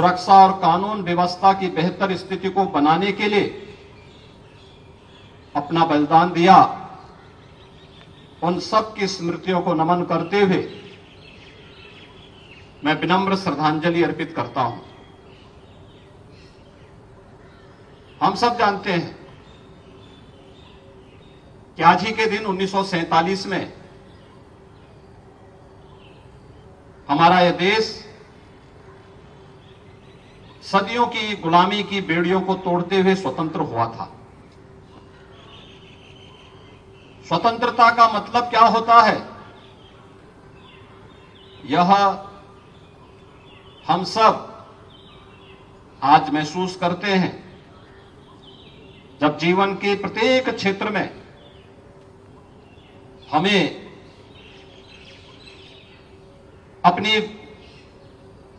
सुरक्षा और कानून व्यवस्था की बेहतर स्थिति को बनाने के लिए अपना बलिदान दिया, उन सब की स्मृतियों को नमन करते हुए मैं विनम्र श्रद्धांजलि अर्पित करता हूं। हम सब जानते हैं कि आज ही के दिन 1947 में हमारा यह देश सदियों की गुलामी की बेड़ियों को तोड़ते हुए स्वतंत्र हुआ था। स्वतंत्रता का मतलब क्या होता है, यह हम सब आज महसूस करते हैं जब जीवन के प्रत्येक क्षेत्र में हमें अपनी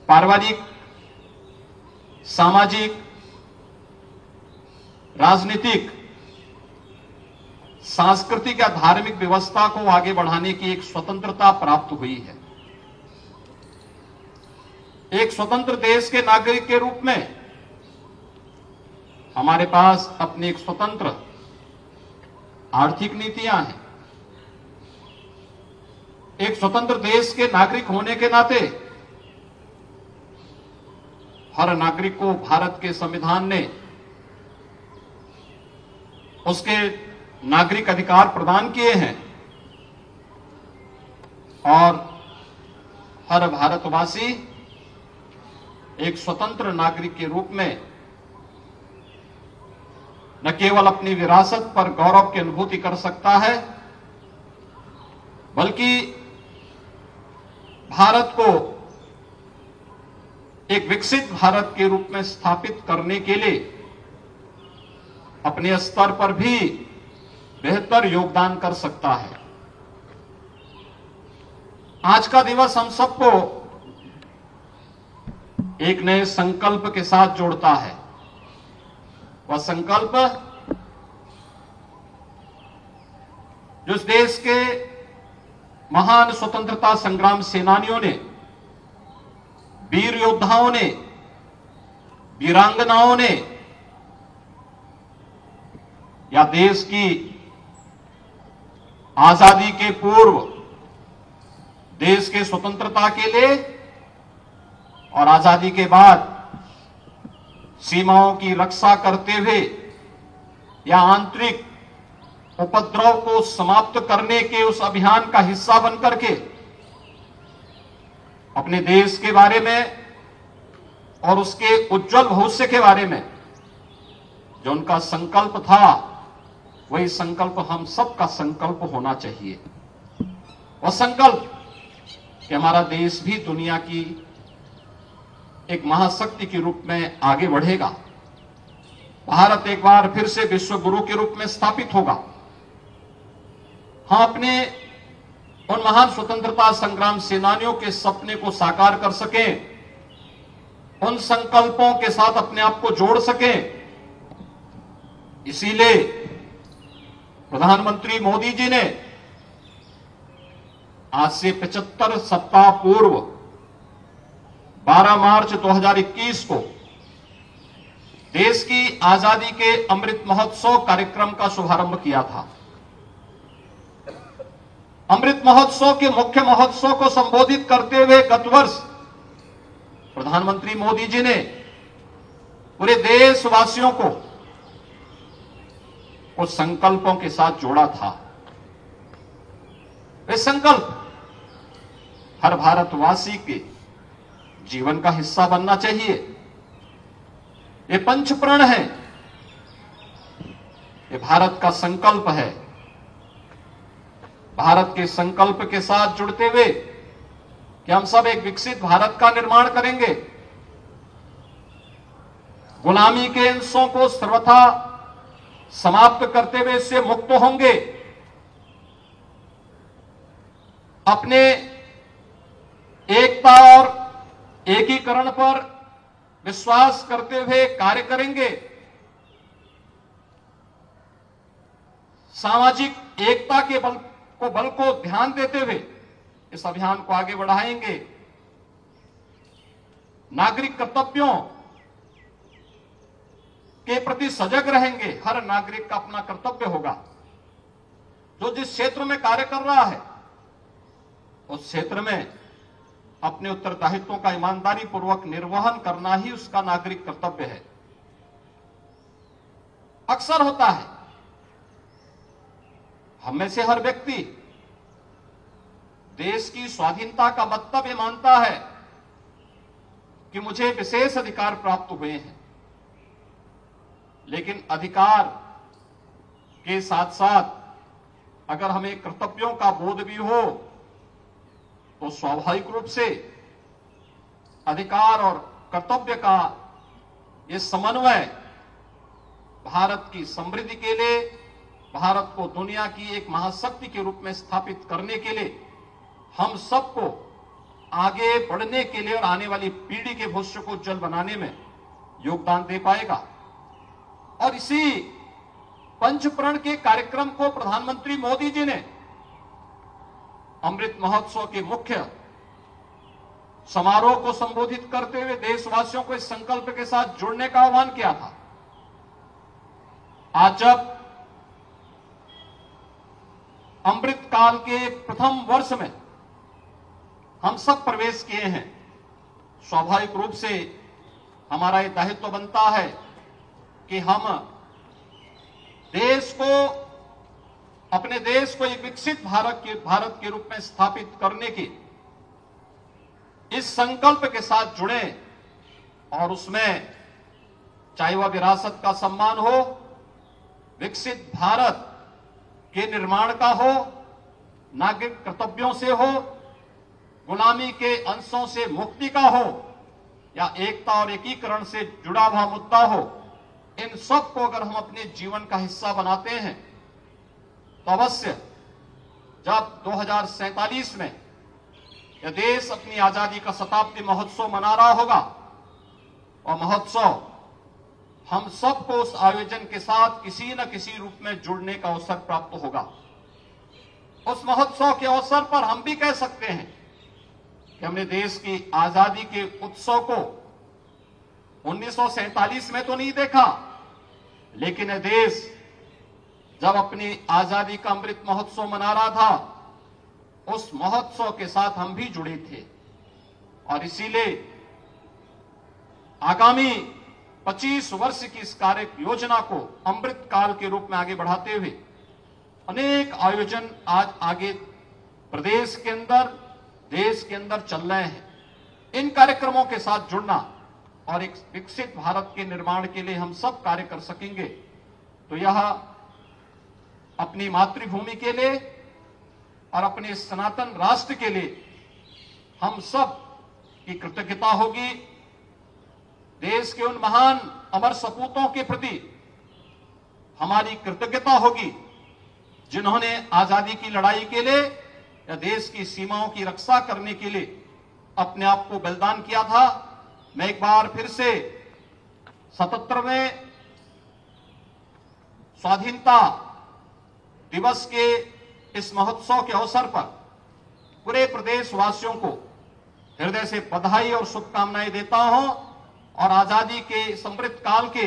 पारिवारिक, सामाजिक, राजनीतिक, सांस्कृतिक या धार्मिक व्यवस्था को आगे बढ़ाने की एक स्वतंत्रता प्राप्त हुई है। एक स्वतंत्र देश के नागरिक के रूप में हमारे पास अपनी एक स्वतंत्र आर्थिक नीतियां हैं। एक स्वतंत्र देश के नागरिक होने के नाते हर नागरिक को भारत के संविधान ने उसके नागरिक अधिकार प्रदान किए हैं और हर भारतवासी एक स्वतंत्र नागरिक के रूप में न केवल अपनी विरासत पर गौरव की अनुभूति कर सकता है, बल्कि भारत को एक विकसित भारत के रूप में स्थापित करने के लिए अपने स्तर पर भी बेहतर योगदान कर सकता है। आज का दिवस हम सबको एक नए संकल्प के साथ जोड़ता है। वह संकल्प जो इस देश के महान स्वतंत्रता संग्राम सेनानियों ने, वीर योद्धाओं ने, वीरांगनाओं ने या देश की आजादी के पूर्व देश के स्वतंत्रता के लिए और आजादी के बाद सीमाओं की रक्षा करते हुए या आंतरिक उपद्रव को समाप्त करने के उस अभियान का हिस्सा बनकर के अपने देश के बारे में और उसके उज्जवल भविष्य के बारे में जो उनका संकल्प था, वही संकल्प हम सबका संकल्प होना चाहिए। वह संकल्प कि हमारा देश भी दुनिया की एक महाशक्ति के रूप में आगे बढ़ेगा। भारत एक बार फिर से विश्व गुरु के रूप में स्थापित होगा। हम अपने उन महान स्वतंत्रता संग्राम सेनानियों के सपने को साकार कर सकें, उन संकल्पों के साथ अपने आप को जोड़ सकें। इसीलिए प्रधानमंत्री मोदी जी ने आज से 75 सप्ताह पूर्व 12 मार्च 2021 को देश की आजादी के अमृत महोत्सव कार्यक्रम का शुभारंभ किया था। अमृत महोत्सव के मुख्य महोत्सव को संबोधित करते हुए गत वर्ष प्रधानमंत्री मोदी जी ने पूरे देशवासियों को कुछ संकल्पों के साथ जोड़ा था। वे संकल्प हर भारतवासी के जीवन का हिस्सा बनना चाहिए। ये पंचप्रण है, ये भारत का संकल्प है। भारत के संकल्प के साथ जुड़ते हुए कि हम सब एक विकसित भारत का निर्माण करेंगे, गुलामी के अंशों को सर्वथा समाप्त करते हुए इससे मुक्त होंगे, अपने एकता और एकीकरण पर विश्वास करते हुए कार्य करेंगे, सामाजिक एकता के बल को ध्यान देते हुए इस अभियान को आगे बढ़ाएंगे। नागरिक कर्तव्यों के प्रति सजग रहेंगे। हर नागरिक का अपना कर्तव्य होगा। जो जिस क्षेत्र में कार्य कर रहा है उस क्षेत्र में अपने उत्तरदायित्वों का ईमानदारी पूर्वक निर्वहन करना ही उसका नागरिक कर्तव्य है। अक्सर होता है हम में से हर व्यक्ति देश की स्वाधीनता का मतलब ये मानता है कि मुझे विशेष अधिकार प्राप्त हुए हैं, लेकिन अधिकार के साथ साथ अगर हमें कर्तव्यों का बोध भी हो तो स्वाभाविक रूप से अधिकार और कर्तव्य का ये समन्वय भारत की समृद्धि के लिए, भारत को दुनिया की एक महाशक्ति के रूप में स्थापित करने के लिए, हम सबको आगे बढ़ने के लिए और आने वाली पीढ़ी के भविष्य को उज्जवल बनाने में योगदान दे पाएगा। और इसी पंचप्रण के कार्यक्रम को प्रधानमंत्री मोदी जी ने अमृत महोत्सव के मुख्य समारोह को संबोधित करते हुए देशवासियों को इस संकल्प के साथ जुड़ने का आह्वान किया था। आज जब अमृत काल के प्रथम वर्ष में हम सब प्रवेश किए हैं, स्वाभाविक रूप से हमारा यह दायित्व बनता है कि हम देश को, अपने देश को एक विकसित भारत के रूप में स्थापित करने की इस संकल्प के साथ जुड़े और उसमें चाहे वह विरासत का सम्मान हो, विकसित भारत के निर्माण का हो, नागरिक कर्तव्यों से हो, गुलामी के अंशों से मुक्ति का हो या एकता और एकीकरण से जुड़ा हुआ मुद्दा हो, इन सब को अगर हम अपने जीवन का हिस्सा बनाते हैं तो अवश्य जब 2047 में यह देश अपनी आजादी का शताब्दी महोत्सव मना रहा होगा और महोत्सव हम सबको उस आयोजन के साथ किसी न किसी रूप में जुड़ने का अवसर प्राप्त होगा। उस महोत्सव के अवसर पर हम भी कह सकते हैं कि हमने देश की आजादी के उत्सव को 1947 में तो नहीं देखा, लेकिन यह देश जब अपनी आजादी का अमृत महोत्सव मना रहा था उस महोत्सव के साथ हम भी जुड़े थे। और इसीलिए आगामी 25 वर्ष की इस कार्य योजना को अमृत काल के रूप में आगे बढ़ाते हुए अनेक आयोजन आज आगे प्रदेश के अंदर, देश के अंदर चल रहे हैं। इन कार्यक्रमों के साथ जुड़ना और एक विकसित भारत के निर्माण के लिए हम सब कार्य कर सकेंगे तो यह अपनी मातृभूमि के लिए और अपने सनातन राष्ट्र के लिए हम सब की कृतज्ञता होगी। देश के उन महान अमर सपूतों के प्रति हमारी कृतज्ञता होगी जिन्होंने आजादी की लड़ाई के लिए या देश की सीमाओं की रक्षा करने के लिए अपने आप को बलिदान किया था। मैं एक बार फिर से 77वें स्वाधीनता दिवस के इस महोत्सव के अवसर पर पूरे प्रदेशवासियों को हृदय से बधाई और शुभकामनाएं देता हूं और आजादी के समृद्ध काल के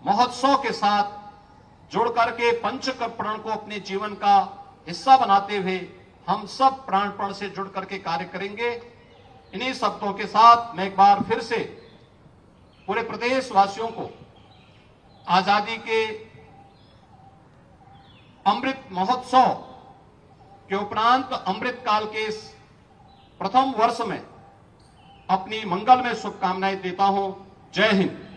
महोत्सव के साथ जुड़ करके पंचप्रण को अपने जीवन का हिस्सा बनाते हुए हम सब प्राणपण से जुड़ करके कार्य करेंगे। इन्हीं शब्दों के साथ मैं एक बार फिर से पूरे प्रदेशवासियों को आजादी के अमृत महोत्सव के उपरांत अमृत काल के इस प्रथम वर्ष में अपनी मंगलमय शुभकामनाएं देता हूं। जय हिंद।